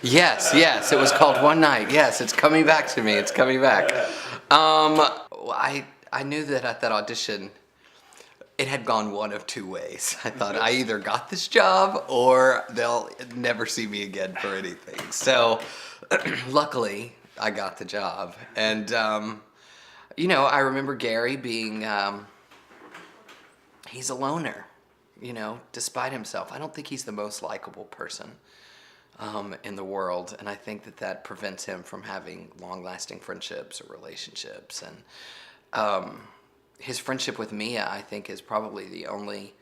Yes, it was called One Night. Yes, it's coming back to me. It's coming back. I knew that at that audition, it had gone one of two ways. I thought I either got this job or they'll never see me again for anything. So, luckily, I got the job. And, I remember Gary being, he's a loner, despite himself. I don't think he's the most likable person in the world. And I think that prevents him from having long-lasting friendships or relationships. And his friendship with Mia, I think, is probably the only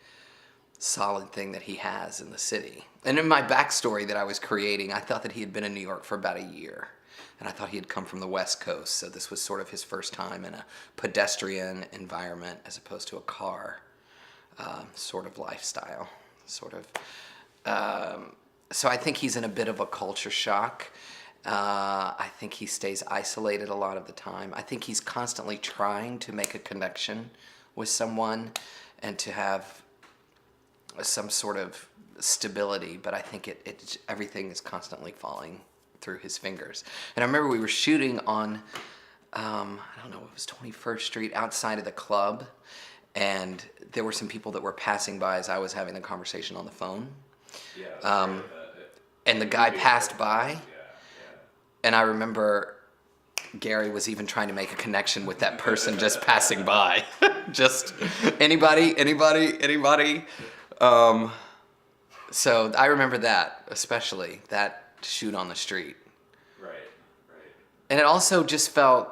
solid thing that he has in the city. And in my backstory that I was creating, I thought that he had been in New York for about a year. And I thought he had come from the West Coast, so this was sort of his first time in a pedestrian environment as opposed to a car sort of lifestyle. So I think he's in a bit of a culture shock. I think he stays isolated a lot of the time. I think he's constantly trying to make a connection with someone and to have some sort of stability, but I think everything is constantly falling through his fingers. And I remember we were shooting on, I don't know, it was 21st Street outside of the club, and there were some people that were passing by as I was having the conversation on the phone. And the guy passed by. And I remember Gary was even trying to make a connection with that person just passing by. Just anybody. So I remember that, especially, that shoot on the street. Right. And it also just felt,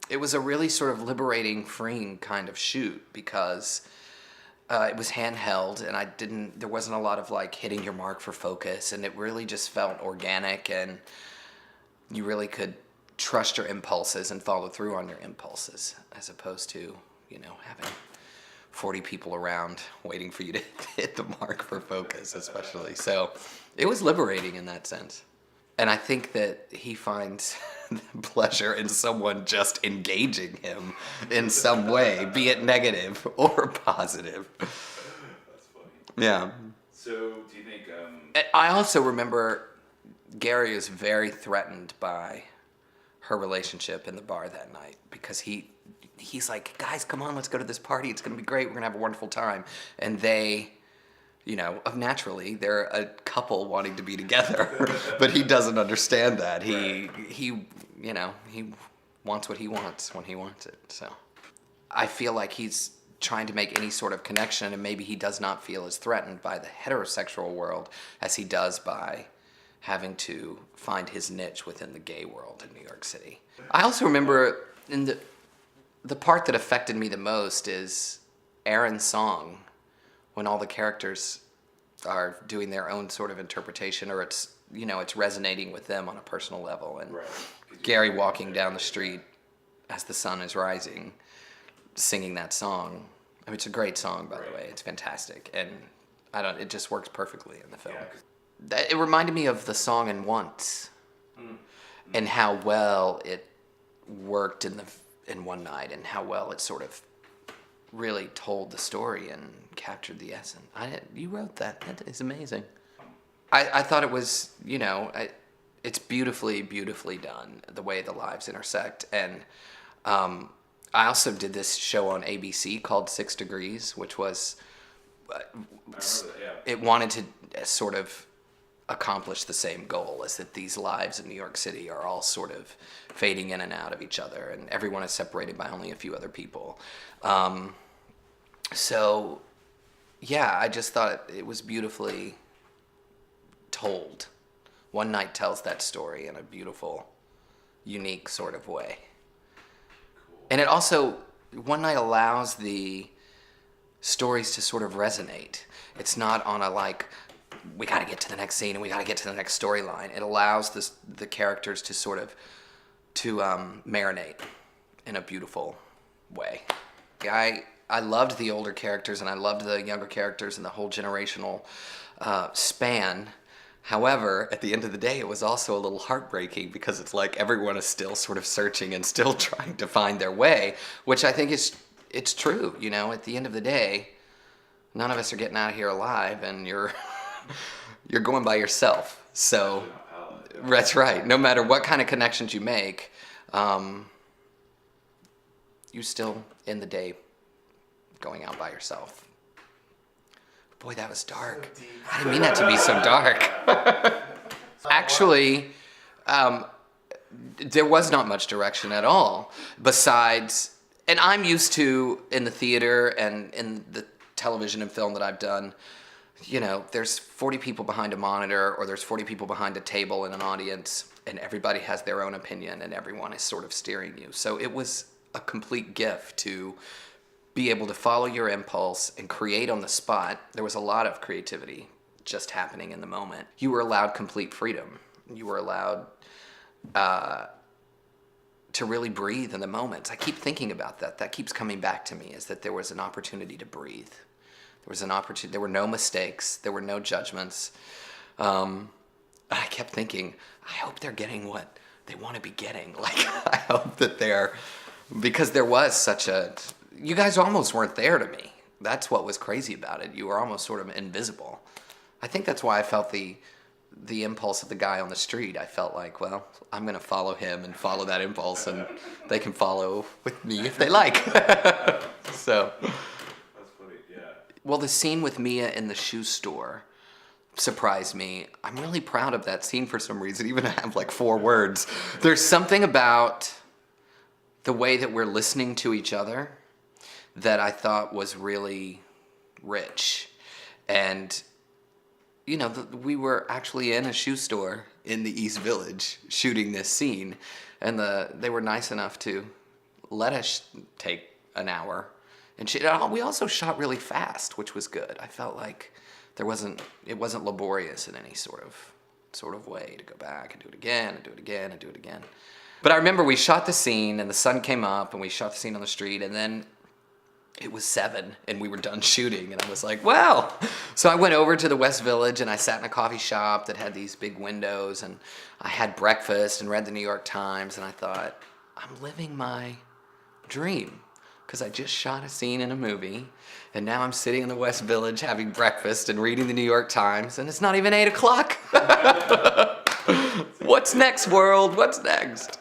it was a really sort of liberating, freeing kind of shoot because it was handheld and there wasn't a lot of like hitting your mark for focus, and it really just felt organic, and you really could trust your impulses and follow through on your impulses as opposed to, having 40 people around waiting for you to hit the mark for focus, especially. So it was liberating in that sense. And I think that he finds pleasure in someone just engaging him in some way, be it negative or positive. That's funny. Yeah. So do you think... I also remember Gary is very threatened by her relationship in the bar that night because he's like, guys, come on, let's go to this party. It's going to be great. We're going to have a wonderful time. And they, naturally, they're a couple wanting to be together, but he doesn't understand that. He wants what he wants when he wants it. So I feel like he's trying to make any sort of connection, and maybe he does not feel as threatened by the heterosexual world as he does by having to find his niche within the gay world in New York City. I also remember in the part that affected me the most is Aaron's song, when all the characters are doing their own sort of interpretation, or it's resonating with them on a personal level. And right. Gary walking down the street as the sun is rising, singing that song. I mean, it's a great song, by the way. It's fantastic. And it just works perfectly in the film. Yeah. It reminded me of the song in Once, and how well it worked in One Night, and how well it sort of really told the story and captured the essence. You wrote that. That is amazing. I thought it was, it's beautifully, beautifully done, the way the lives intersect. And I also did this show on ABC called 6 Degrees, which was, it wanted to sort of accomplish the same goal, is that these lives in New York City are all sort of fading in and out of each other, and everyone is separated by only a few other people. So, yeah, I just thought it was beautifully told. One Night tells that story in a beautiful, unique sort of way. Cool. And it also, One Night allows the stories to sort of resonate. It's not on a we got to get to the next scene and we got to get to the next storyline. It allows the characters to sort of marinate in a beautiful way. I loved the older characters and I loved the younger characters and the whole generational span. However, at the end of the day, it was also a little heartbreaking because it's like everyone is still sort of searching and still trying to find their way, which I think it's true. At the end of the day, none of us are getting out of here alive, and you're going by yourself. So, That's right. No matter what kind of connections you make, you still end the day going out by yourself. Boy, that was dark. So deep. I didn't mean that to be so dark. Actually, there was not much direction at all. Besides, and I'm used to, in the theater and in the television and film that I've done, you know, there's 40 people behind a monitor, or there's 40 people behind a table in an audience, and everybody has their own opinion, and everyone is sort of steering you. So it was a complete gift to be able to follow your impulse and create on the spot. There was a lot of creativity just happening in the moment. You were allowed complete freedom. You were allowed to really breathe in the moments. I keep thinking about that. That keeps coming back to me, is that there was an opportunity to breathe. There was an opportunity. There were no mistakes. There were no judgments. I kept thinking, I hope they're getting what they want to be getting. Like, I hope that they're, because there was such a, you guys almost weren't there to me. That's what was crazy about it. You were almost sort of invisible. I think that's why I felt the impulse of the guy on the street. I felt like, well, I'm going to follow him and follow that impulse, and they can follow with me if they like. So. That's funny, yeah. Well, the scene with Mia in the shoe store surprised me. I'm really proud of that scene for some reason, even though I have like 4 words. There's something about the way that we're listening to each other that I thought was really rich. And, you know, we were actually in a shoe store in the East Village shooting this scene, and they were nice enough to let us take an hour. And we also shot really fast, which was good. I felt like it wasn't laborious in any sort of way to go back and do it again and do it again and do it again. But I remember we shot the scene, and the sun came up, and we shot the scene on the street, and then it was 7, and we were done shooting, and I was like, well. So I went over to the West Village, and I sat in a coffee shop that had these big windows, and I had breakfast and read the New York Times, and I thought, I'm living my dream, because I just shot a scene in a movie, and now I'm sitting in the West Village having breakfast and reading the New York Times, and it's not even 8 o'clock. What's next, world? What's next?